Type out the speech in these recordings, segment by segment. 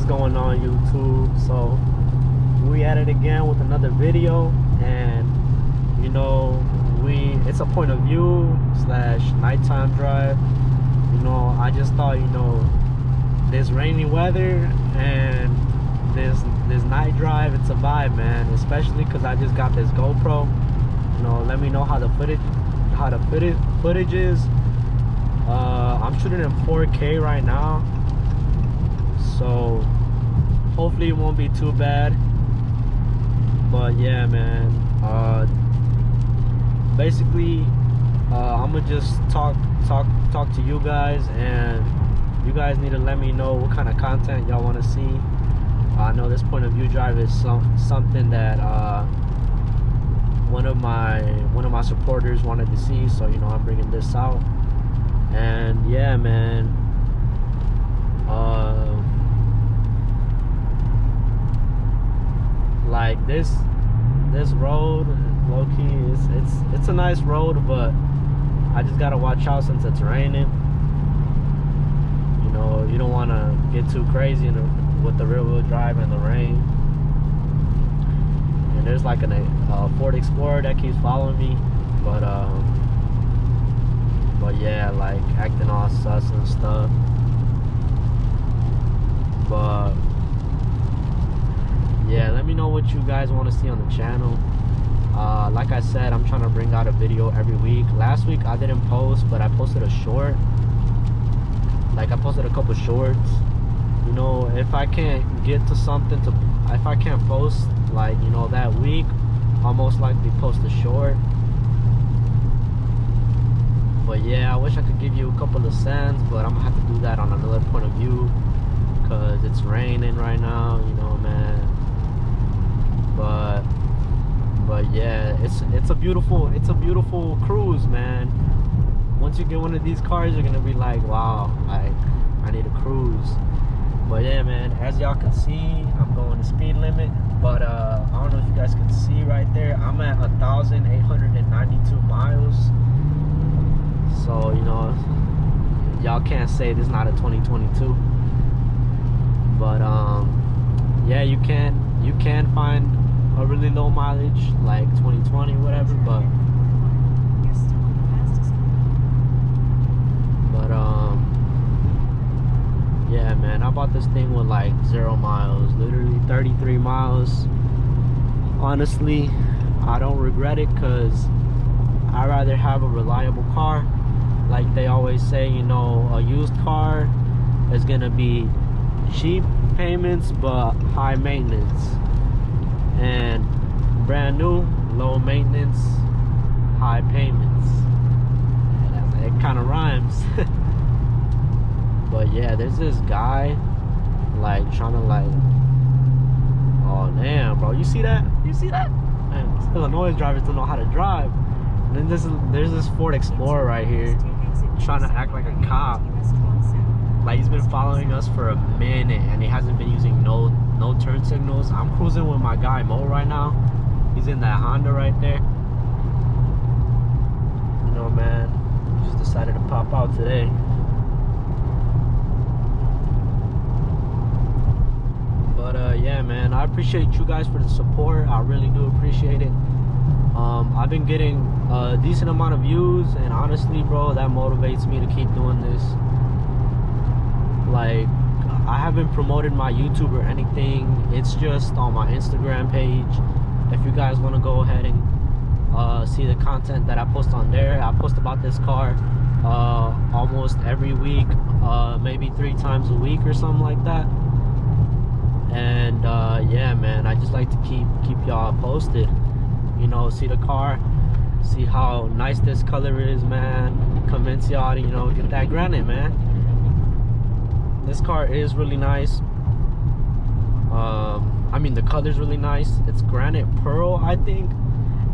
What's going on, YouTube? So we at it again with another video, and you know, it's a point of view slash nighttime drive. You know, I just thought, you know, this rainy weather and this night drive, it's a vibe, man. Especially because I just got this GoPro. You know, let me know how the footage is. I'm shooting in 4K right now, so hopefully it won't be too bad. But yeah, man, basically I'm gonna just talk to you guys, and you guys need to let me know what kind of content y'all want to see. I know this point of view drive is something that one of my supporters wanted to see, so you know, I'm bringing this out. And yeah, man, like this road, low-key, it's a nice road, but I just gotta watch out since it's raining. You know, you don't want to get too crazy with the rear-wheel drive in the rain. And there's like a Ford Explorer that keeps following me, but yeah, like acting all sus and stuff. But yeah, let me know what you guys want to see on the channel. Like I said, I'm trying to bring out a video every week. Last week I didn't post, but I posted a short. Like, I posted a couple shorts. You know, if I can't get to something if I can't post, like, you know, that week, I'll most likely post a short. But yeah, I wish I could give you a couple of cents, but I'm gonna have to do that on another point of view, because it's raining right now, you know, man. But yeah, it's a beautiful cruise, man. Once you get one of these cars, you're gonna be like, wow, like, I need a cruise. But yeah, man, as y'all can see, I'm going the speed limit, but I don't know if you guys can see right there, I'm at 1,892 miles. So, you know, y'all can't say this is not a 2022. But yeah, you can find a really low mileage like 2020, whatever, but yeah, man, I bought this thing with like 0 miles, literally 33 miles. Honestly, I don't regret it, because I'd rather have a reliable car. Like they always say, you know, a used car is gonna be cheap payments but high maintenance, and brand new, low maintenance, high payments. And it kind of rhymes. But yeah, there's this guy like trying to, like, oh damn, bro, you see that? Man, Illinois drivers don't know how to drive. And then there's this Ford Explorer right here trying to act like a cop. Like, he's been following us for a minute and he hasn't been using no turn signals. I'm cruising with my guy Mo right now. He's in that Honda right there. You know, man, he just decided to pop out today. But yeah, man, I appreciate you guys for the support. I really do appreciate it. I've been getting a decent amount of views, and honestly, bro, that motivates me to keep doing this. Like, I haven't promoted my YouTube or anything. It's just on my Instagram page. If you guys want to go ahead and see the content that I post on there, I post about this car almost every week, maybe 3 times a week or something like that. And yeah, man, I just like to keep y'all posted. You know, see the car, see how nice this color is, man. Convince y'all to, you know, get that granite, man. This car is really nice. I mean, the color's really nice. It's granite pearl, I think.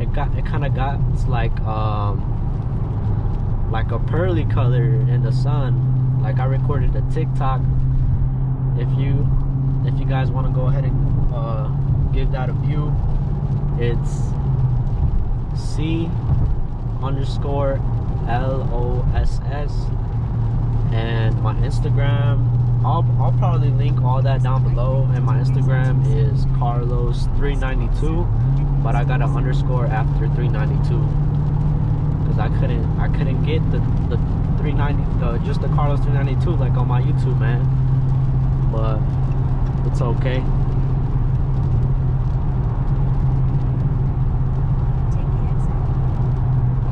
It kind of got like a pearly color in the sun. Like, I recorded a TikTok. If you guys want to go ahead and give that a view, it's C_LOSS, and my Instagram I'll probably link all that down below, and my Instagram is Carlos392, but I got an underscore after 392 because I couldn't get the 390, just the Carlos 392 like on my YouTube, man. But it's okay.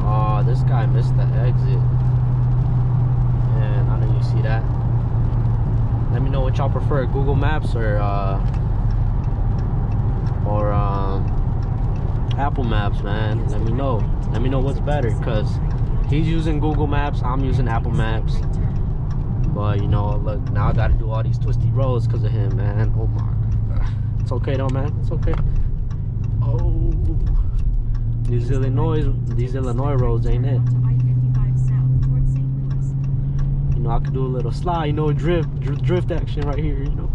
Oh, this guy missed the exit. And I know you see that. Let me know what y'all prefer, Google Maps or Apple Maps, man. Let me know what's better, because he's using Google Maps, I'm using Apple Maps. But you know, look, now I gotta do all these twisty roads because of him, man. Oh my god. It's okay though, man. It's okay. Oh, these Illinois roads ain't it. You know, I could do a little slide, you know, drift action right here, you know.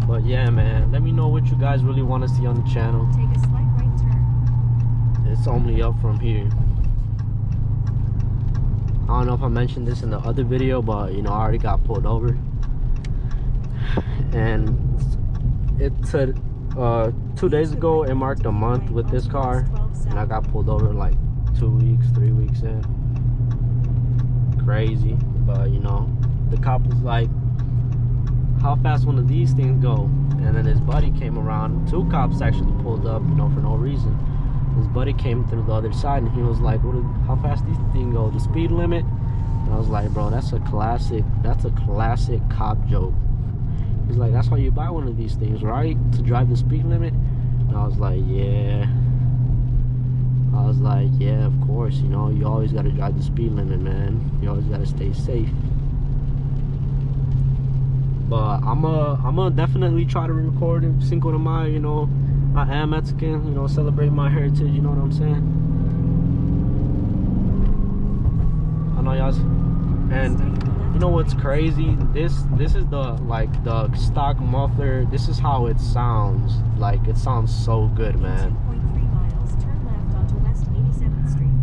But yeah, man, let me know what you guys really want to see on the channel. Take a slight right turn. It's only up from here. I don't know if I mentioned this in the other video, but you know, I already got pulled over. And it said 2 days ago it marked a month with this car, and I got pulled over like 2 weeks, 3 weeks in. Crazy. But you know, the cop was like, how fast one of these things go? And then his buddy came around. 2 cops actually pulled up, you know, for no reason. His buddy came through the other side, and he was like, how fast these things go? The speed limit? And I was like, bro, that's a classic cop joke. He's like, that's why you buy one of these things, right? To drive the speed limit? And I was like, yeah. Of course, you know, you always gotta drive the speed limit, man. You always gotta stay safe. But I'm gonna definitely try to record Cinco de Mayo, you know. I am Mexican, you know, celebrate my heritage, you know what I'm saying? I know y'all. And you know what's crazy? This is the stock muffler. This is how it sounds. Like, it sounds so good, man. 2.3 miles, turn left onto West 87th Street.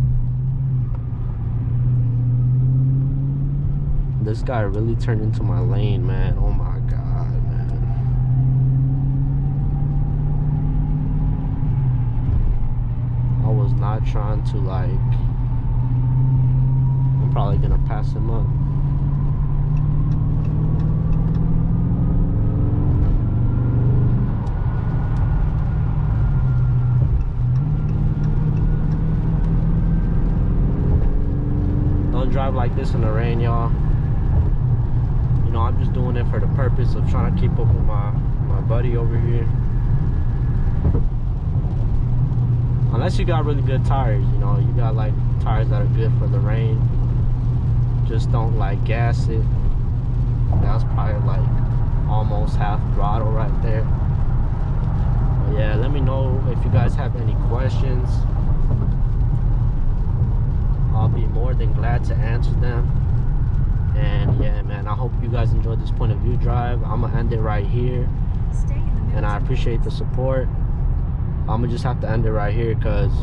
This guy really turned into my lane, man. Oh my god, man. I was not trying to, like, I'm probably gonna pass him up. Don't drive like this in the rain, y'all. I'm just doing it for the purpose of trying to keep up with my buddy over here. Unless you got really good tires, you know, you got like tires that are good for the rain. Just don't like gas it. That's probably like almost half throttle right there. But yeah, let me know if you guys have any questions. I'll be more than glad to answer them. And yeah, man, I hope you guys enjoyed this point of view drive. I'm gonna end it right here, and I appreciate the support. I'm gonna just have to end it right here because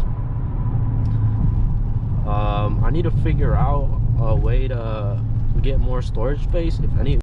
I need to figure out a way to get more storage space. If any